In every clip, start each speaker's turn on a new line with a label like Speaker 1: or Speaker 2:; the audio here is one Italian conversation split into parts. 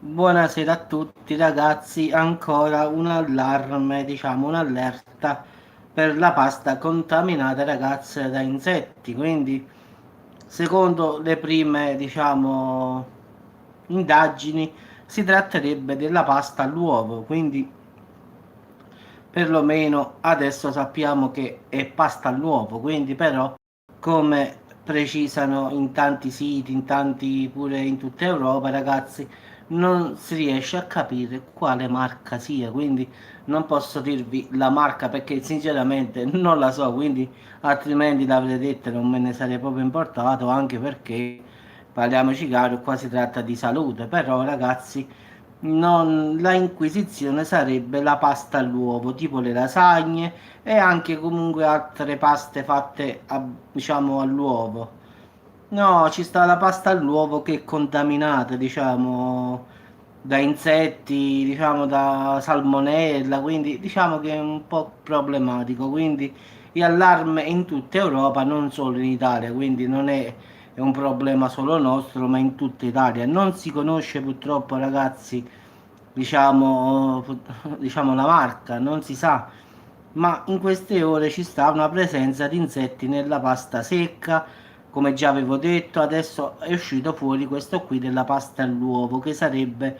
Speaker 1: Buonasera a tutti ragazzi, ancora un allarme, diciamo un'allerta per la pasta contaminata ragazze da insetti, quindi secondo le prime diciamo indagini si tratterebbe della pasta all'uovo, quindi perlomeno adesso sappiamo che è pasta all'uovo, quindi però come precisano in tanti siti, in tanti pure in tutta Europa, ragazzi, non si riesce a capire quale marca sia, quindi non posso dirvi la marca perché sinceramente non la so, quindi altrimenti l'avrei detta e non me ne sarei proprio importato, anche perché parliamoci chiaro, qua si tratta di salute, però ragazzi la Inquisizione sarebbe la pasta all'uovo, tipo le lasagne e anche comunque altre paste fatte diciamo all'uovo. No, ci sta la pasta all'uovo che è contaminata, diciamo, da insetti, diciamo da salmonella, quindi diciamo che è un po' problematico. Quindi gli allarme in tutta Europa, non solo in Italia, quindi non è un problema solo nostro, ma in tutta Italia. Non si conosce purtroppo, ragazzi, diciamo, diciamo la marca, non si sa, ma in queste ore ci sta una presenza di insetti nella pasta secca, come già avevo detto. Adesso è uscito fuori questo qui della pasta all'uovo che sarebbe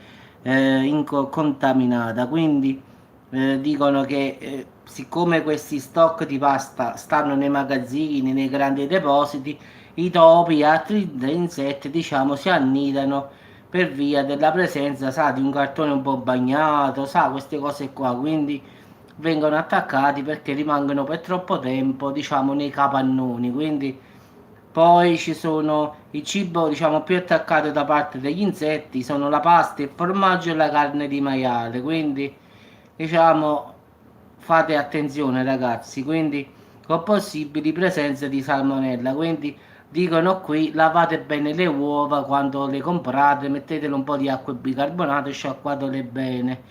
Speaker 1: contaminata, quindi dicono che siccome questi stock di pasta stanno nei magazzini, nei grandi depositi, i topi e altri insetti, diciamo, si annidano per via della presenza, sa, di un cartone un po' bagnato, sa, queste cose qua, quindi vengono attaccati perché rimangono per troppo tempo, diciamo, nei capannoni, quindi poi ci sono il cibo, diciamo, più attaccato da parte degli insetti, sono la pasta, il formaggio e la carne di maiale, quindi diciamo fate attenzione ragazzi, quindi con possibili presenze di salmonella, quindi dicono qui lavate bene le uova quando le comprate, mettetele un po' di acqua e bicarbonato e sciacquatele bene.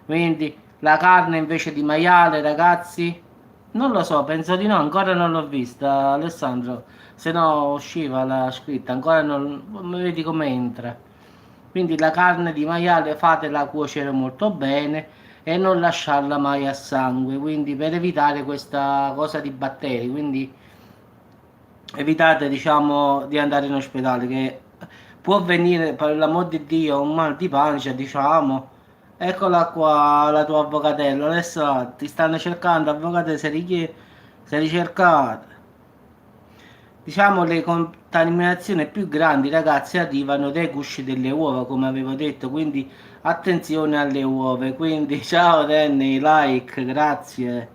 Speaker 1: Quindi la carne invece di maiale, ragazzi, non lo so, penso di no, ancora non l'ho vista, Alessandro. Se no usciva la scritta, ancora non vedi come entra. Quindi la carne di maiale fatela cuocere molto bene e non lasciarla mai a sangue, quindi per evitare questa cosa di batteri, quindi evitate diciamo di andare in ospedale che può venire per l'amor di Dio un mal di pancia, diciamo. Eccola qua la tua avvocatella, adesso ti stanno cercando, avvocate, se ricercate. Diciamo le contaminazioni più grandi, ragazzi, arrivano dai gusci delle uova, come avevo detto, quindi attenzione alle uova. Quindi ciao Danny, like, grazie.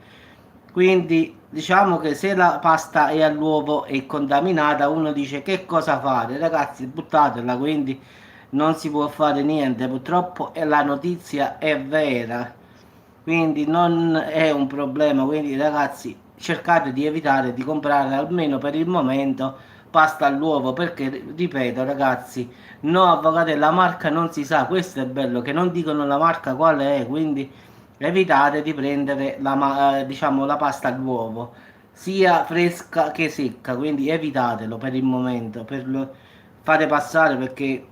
Speaker 1: Quindi diciamo che se la pasta è all'uovo e contaminata, uno dice che cosa fare? Ragazzi, buttatela, quindi non si può fare niente, purtroppo e la notizia è vera, quindi non è un problema, quindi ragazzi cercate di evitare di comprare almeno per il momento pasta all'uovo perché ripeto ragazzi, no avvocate, la marca non si sa, questo è bello che non dicono la marca quale è, quindi evitate di prendere diciamo la pasta all'uovo sia fresca che secca, quindi evitatelo per il momento, fate passare perché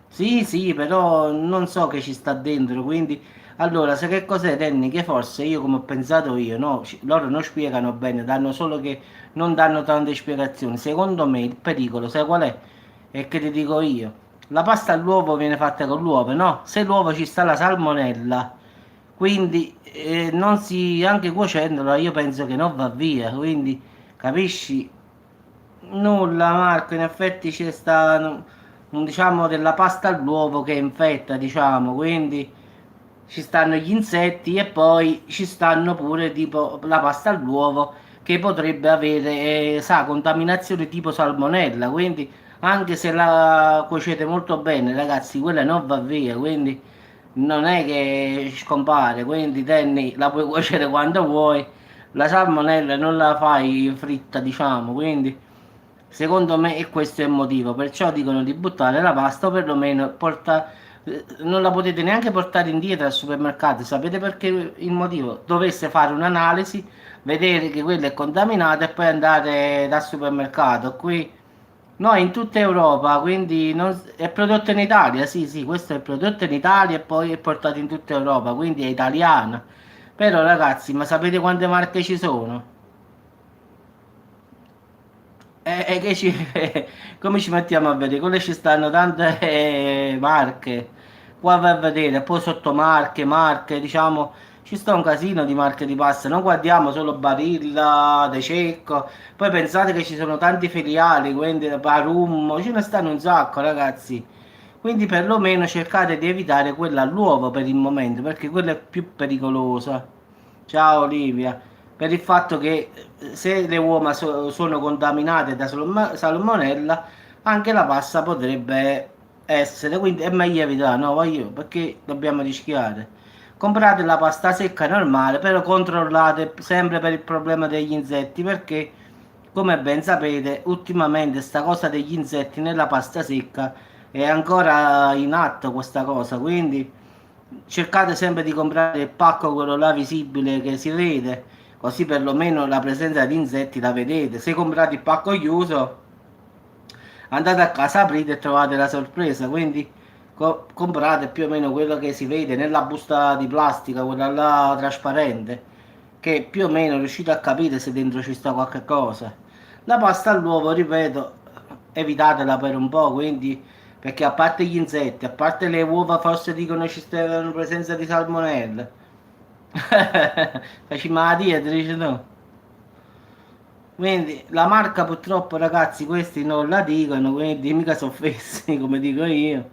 Speaker 1: sì, sì, però non so che ci sta dentro, quindi allora, sai che cos'è, Danny? Che forse io come ho pensato io, no? Loro non spiegano bene, danno solo che non danno tante spiegazioni. Secondo me il pericolo, sai qual è? È che ti dico io. La pasta all'uovo viene fatta con l'uovo, no? Se l'uovo ci sta la salmonella, quindi non si, anche cuocendola, io penso che non va via, quindi capisci? Nulla, Marco, in effetti c'è sta, diciamo, della pasta all'uovo che infetta, diciamo, quindi ci stanno gli insetti e poi ci stanno pure tipo la pasta all'uovo che potrebbe avere, sa, contaminazione tipo salmonella, quindi anche se la cuocete molto bene, ragazzi, quella non va via, quindi non è che scompare, quindi Danny la puoi cuocere quando vuoi, la salmonella non la fai fritta, diciamo, quindi secondo me è questo il motivo, perciò dicono di buttare la pasta o perlomeno non la potete neanche portare indietro al supermercato, sapete perché il motivo? Dovesse fare un'analisi, vedere che quella è contaminata e poi andare dal supermercato, qui No, è in tutta Europa, quindi è prodotto in Italia, sì, sì, questo è prodotto in Italia e poi è portato in tutta Europa, quindi è italiana. Però ragazzi, ma sapete quante marche ci sono? Che come ci mettiamo a vedere? Quelle ci stanno tante marche. Qua vai a vedere, poi sottomarche, marche, diciamo, ci sta un casino di marche di pasta. Non guardiamo solo Barilla, De Cecco. Poi pensate che ci sono tanti filiali, quindi Parum, ce ne stanno un sacco, ragazzi. Quindi perlomeno cercate di evitare quella all'uovo per il momento, perché quella è più pericolosa. Ciao Olivia, per il fatto che se le uova sono contaminate da salmonella, anche la pasta potrebbe essere, quindi è meglio evitare, no? Voglio, perché dobbiamo rischiare. Comprate la pasta secca normale, però controllate sempre per il problema degli insetti, perché come ben sapete, ultimamente sta cosa degli insetti nella pasta secca è ancora in atto questa cosa, quindi cercate sempre di comprare il pacco quello là visibile che si vede, così perlomeno la presenza di insetti la vedete. Se comprate il pacco chiuso, andate a casa, aprite e trovate la sorpresa, quindi comprate più o meno quello che si vede nella busta di plastica, quella là trasparente, che più o meno riuscite a capire se dentro ci sta qualche cosa. La pasta all'uovo, ripeto, evitatela per un po', quindi perché a parte gli insetti, a parte le uova, forse dicono ci sta una presenza di salmonella. Facciamo la dieta, dici no? Quindi la marca purtroppo ragazzi questi non la dicono, quindi mica sono fessi come dico io.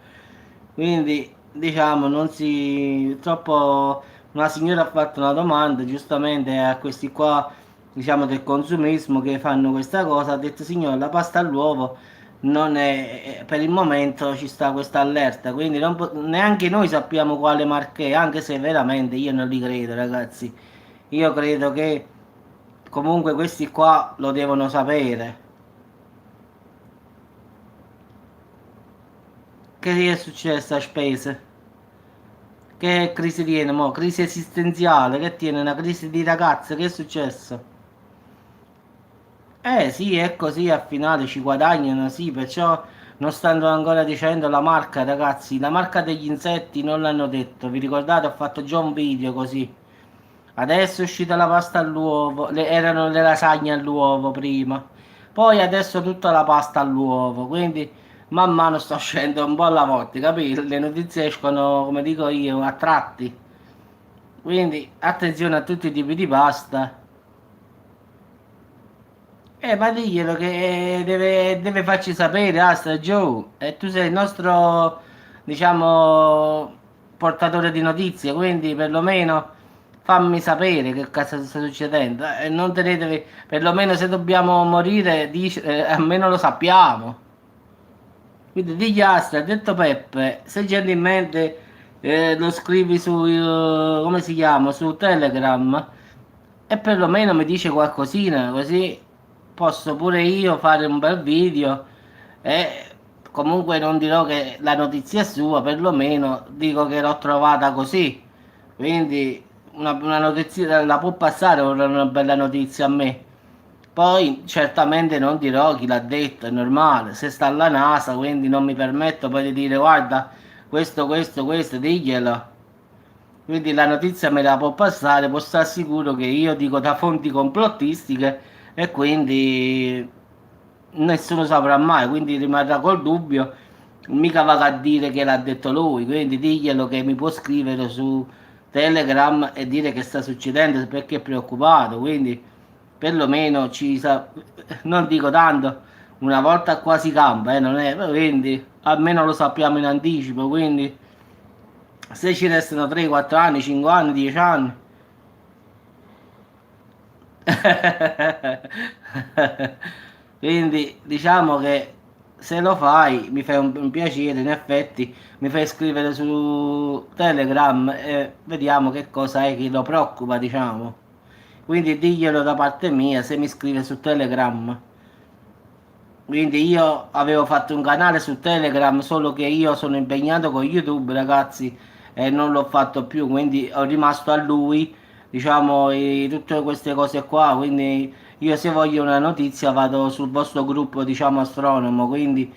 Speaker 1: Quindi diciamo non si... Purtroppo una signora ha fatto una domanda giustamente a questi qua diciamo del consumismo che fanno questa cosa, ha detto signore la pasta all'uovo non è... per il momento ci sta questa allerta, quindi neanche noi sappiamo quale marca è, anche se veramente io non li credo ragazzi. Io credo che comunque questi qua lo devono sapere. Che gli è successo a spese? Che crisi tiene mo? Crisi esistenziale? Che tiene una crisi di ragazza? Che è successo? Sì, è così, al finale ci guadagnano, sì, perciò non stanno ancora dicendo la marca, ragazzi. La marca degli insetti non l'hanno detto. Vi ricordate? Ho fatto già un video così. Adesso è uscita la pasta all'uovo, erano le lasagne all'uovo prima. Poi adesso tutta la pasta all'uovo, quindi man mano sto scendendo un po' alla volta, capito? Le notizie escono, come dico io, a tratti. Quindi attenzione a tutti i tipi di pasta. Ma diglielo che deve farci sapere, Astra Joe. E tu sei il nostro, diciamo, portatore di notizie, quindi perlomeno fammi sapere che cosa sta succedendo. E non tenetevi, perlomeno se dobbiamo morire, almeno lo sappiamo. Quindi digli Astra, ha detto Peppe, se gentilmente lo scrivi su, come si chiama, su Telegram e perlomeno mi dice qualcosina, così posso pure io fare un bel video e comunque non dirò che la notizia è sua, perlomeno dico che l'ho trovata così. Quindi una notizia la può passare una bella notizia a me. Poi certamente non dirò chi l'ha detto, è normale, se sta alla NASA, quindi non mi permetto poi di dire guarda questo, diglielo. Quindi la notizia me la può passare, può stare sicuro che io dico da fonti complottistiche e quindi nessuno saprà mai, quindi rimarrà col dubbio, mica va a dire che l'ha detto lui, quindi diglielo che mi può scrivere su Telegram e dire che sta succedendo perché è preoccupato, quindi perlomeno non dico tanto, una volta quasi campa, non è, quindi almeno lo sappiamo in anticipo, quindi se ci restano 3, 4 anni, 5 anni, 10 anni. Quindi diciamo che se lo fai mi fai un piacere, in effetti mi fai scrivere su Telegram e vediamo che cosa è che lo preoccupa, diciamo. Quindi diglielo da parte mia se mi scrive su Telegram. Quindi io avevo fatto un canale su Telegram, solo che io sono impegnato con YouTube, ragazzi, e non l'ho fatto più, quindi ho rimasto a lui, diciamo, tutte queste cose qua, quindi io se voglio una notizia vado sul vostro gruppo, diciamo, astronomo, quindi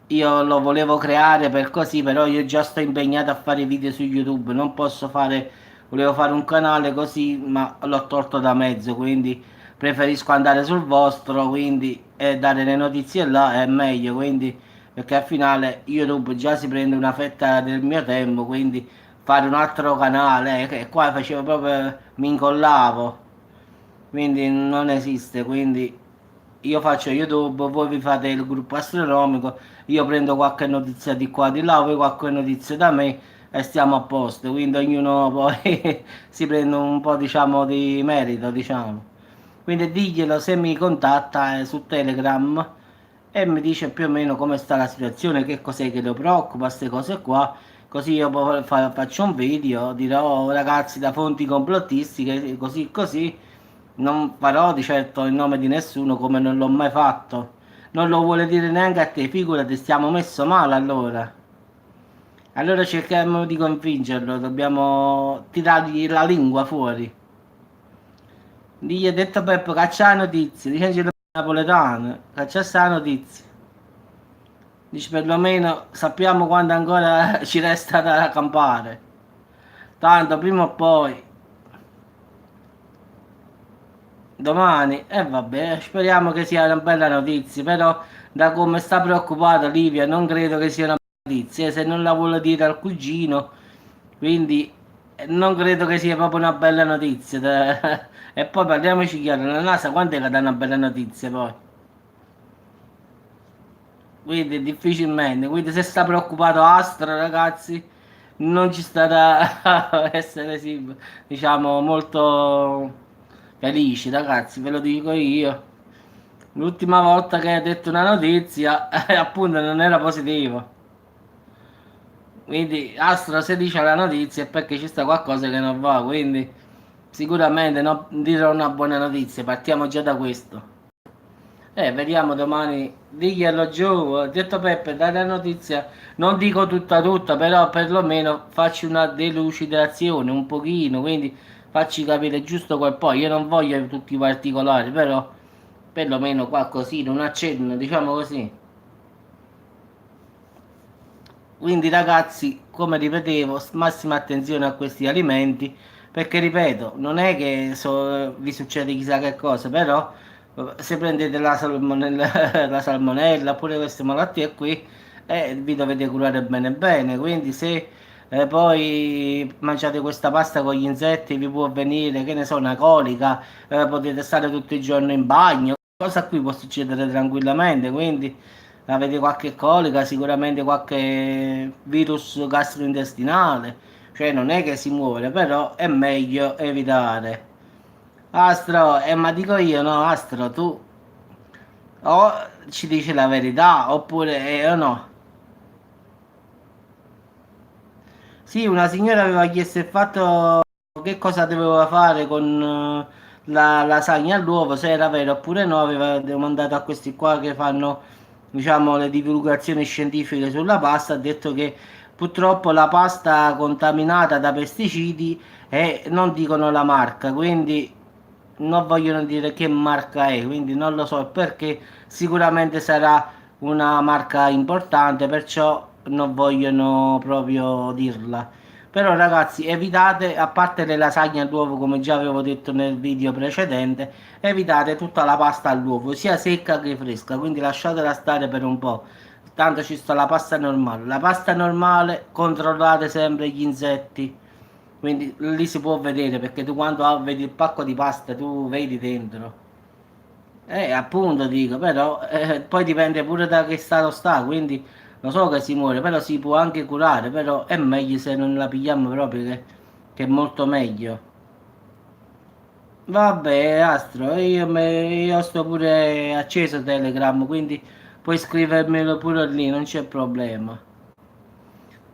Speaker 1: io lo volevo creare per così, però io già sto impegnato a fare video su YouTube, non posso fare, volevo fare un canale così, ma l'ho tolto da mezzo, quindi preferisco andare sul vostro, quindi dare le notizie là è meglio, quindi perché al finale YouTube già si prende una fetta del mio tempo, quindi fare un altro canale, che qua facevo proprio, mi incollavo, quindi non esiste, quindi io faccio YouTube, voi vi fate il gruppo astronomico, io prendo qualche notizia di qua di là, voi qualche notizia da me e stiamo a posto, quindi ognuno poi si prende un po' diciamo di merito, diciamo. Quindi diglielo se mi contatta su Telegram e mi dice più o meno come sta la situazione, che cos'è che lo preoccupa, queste cose qua. Così io poi faccio un video, dirò "Oh, ragazzi da fonti complottistiche, così così, non farò di certo il nome di nessuno come non l'ho mai fatto. Non lo vuole dire neanche a te, figurati, stiamo messo male allora. Allora cerchiamo di convincerlo, dobbiamo tirargli la lingua fuori. Digli ha detto Peppo, caccia la notizia, dicendo napoletano, caccia sta notizia. Dice perlomeno sappiamo quando ancora ci resta da campare. Tanto prima o poi, domani, e vabbè, speriamo che sia una bella notizia, però da come sta preoccupata Livia non credo che sia una bella notizia, se non la vuole dire al cugino, quindi non credo che sia proprio una bella notizia. E poi parliamoci chiaro, la NASA quando è che dà una bella notizia poi? Quindi difficilmente, quindi se sta preoccupato Astra ragazzi, non ci sta da essere sì, diciamo molto felici ragazzi, ve lo dico io. L'ultima volta che ha detto una notizia, appunto non era positiva. Quindi Astra se dice la notizia è perché ci sta qualcosa che non va, quindi sicuramente no, dirò una buona notizia, partiamo già da questo. Vediamo domani. Diglielo giù. Ho detto Peppe, dai la notizia. Non dico tutta, però perlomeno facci una delucidazione un pochino. Quindi facci capire giusto quel po'. Io non voglio tutti i particolari, però perlomeno qualcosina, un accenno, diciamo così. Quindi ragazzi, come ripetevo, massima attenzione a questi alimenti, perché ripeto, non è che vi succede chissà che cosa, però se prendete la salmonella oppure queste malattie qui, vi dovete curare bene bene, quindi se poi mangiate questa pasta con gli insetti vi può venire, che ne so, una colica, potete stare tutto il giorno in bagno, cosa qui può succedere tranquillamente, quindi avete qualche colica, sicuramente qualche virus gastrointestinale, cioè non è che si muore, però è meglio evitare. Astro, ma dico io, no, Astro, tu o ci dici la verità oppure o no? Sì, una signora aveva chiesto il fatto che cosa doveva fare con la lasagna all'uovo, se era vero oppure no, aveva domandato a questi qua che fanno, diciamo, le divulgazioni scientifiche sulla pasta, ha detto che purtroppo la pasta contaminata da pesticidi e non dicono la marca, quindi non vogliono dire che marca è, quindi non lo so perché sicuramente sarà una marca importante, perciò non vogliono proprio dirla. Però ragazzi, evitate, a parte le lasagne all'uovo, come già avevo detto nel video precedente, evitate tutta la pasta all'uovo, sia secca che fresca, quindi lasciatela stare per un po'. Tanto ci sta la pasta normale. La pasta normale, controllate sempre gli insetti. Quindi lì si può vedere perché tu quando vedi il pacco di pasta tu vedi dentro. Appunto dico, però poi dipende pure da che stato sta, quindi lo so che si muore, però si può anche curare, però è meglio se non la pigliamo proprio che è molto meglio. Vabbè, Astro, io sto pure acceso Telegram, quindi puoi scrivermelo pure lì, non c'è problema.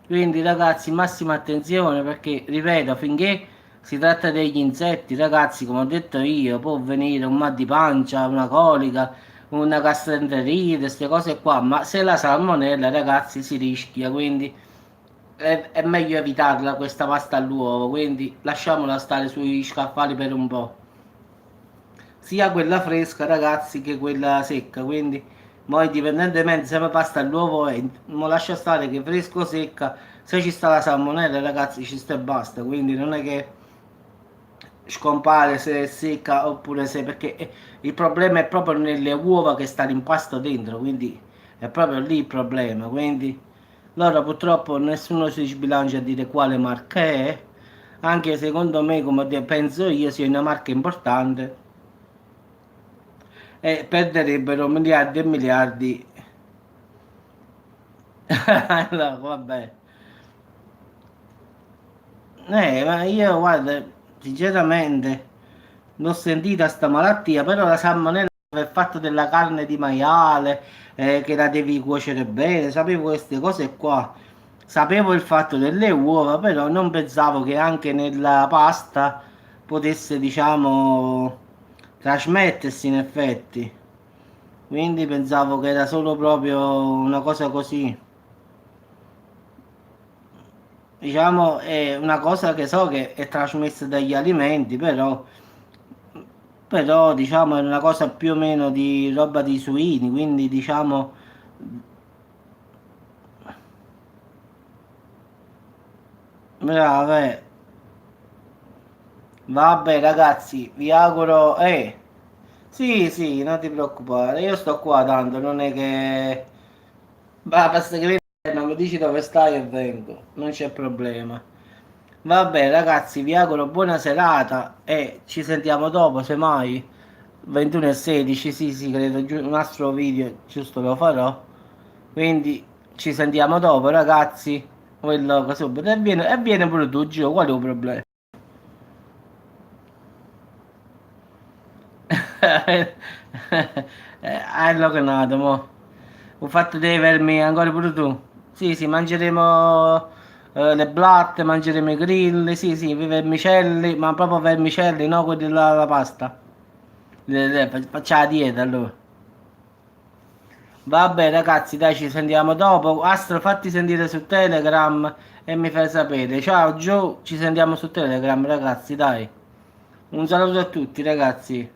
Speaker 1: Quindi ragazzi, massima attenzione perché, ripeto, finché si tratta degli insetti, ragazzi, come ho detto io, può venire un mal di pancia, una colica, una gastroenterite, queste cose qua, ma se la salmonella, ragazzi, si rischia, quindi è meglio evitarla questa pasta all'uovo, quindi lasciamola stare sui scaffali per un po'. sia quella fresca, ragazzi, che quella secca. Quindi, mo indipendentemente se mi pasta all'uovo, mo lascia stare che fresco o secca, se ci sta la salmonella, ragazzi, ci sta e basta. Quindi non è che scompare se è secca oppure se, perché il problema è proprio nelle uova che sta l'impasto dentro, quindi è proprio lì il problema. Quindi allora purtroppo nessuno si sbilancia a dire quale marca è, anche secondo me, come penso io, sia una marca importante e perderebbero miliardi e miliardi. No, vabbè. Ma io guarda, sinceramente l'ho sentita sta malattia, però la salmonella per il fatto della carne di maiale, che la devi cuocere bene, sapevo queste cose qua. Sapevo il fatto delle uova, però non pensavo che anche nella pasta potesse, diciamo, trasmettersi in effetti. Quindi pensavo che era solo proprio una cosa così. Diciamo, è una cosa che so che è trasmessa dagli alimenti, però diciamo è una cosa più o meno di roba di suini, quindi diciamo, vabbè, vabbè ragazzi, vi auguro, sì, sì, non ti preoccupare, io sto qua tanto, non è che, basta che non mi dici dove stai e vengo, non c'è problema. Vabbè ragazzi, vi auguro buona serata e ci sentiamo dopo, semmai 21 e 16, sì sì, credo un altro video, giusto lo farò. Quindi ci sentiamo dopo ragazzi, quello che subito e viene pure tu, Gio, qual è il problema? Lo che nato, mo. Ho fatto dei vermi ancora pure tu. Sì, sì, mangeremo le blatte, mangeremo i grilli, sì, sì, i vermicelli, ma proprio vermicelli, no quelli là, la pasta. Facciamo la dieta allora. Vabbè ragazzi, dai, ci sentiamo dopo. Astro, fatti sentire su Telegram e mi fai sapere. Ciao Gio, ci sentiamo su Telegram ragazzi, dai. Un saluto a tutti ragazzi.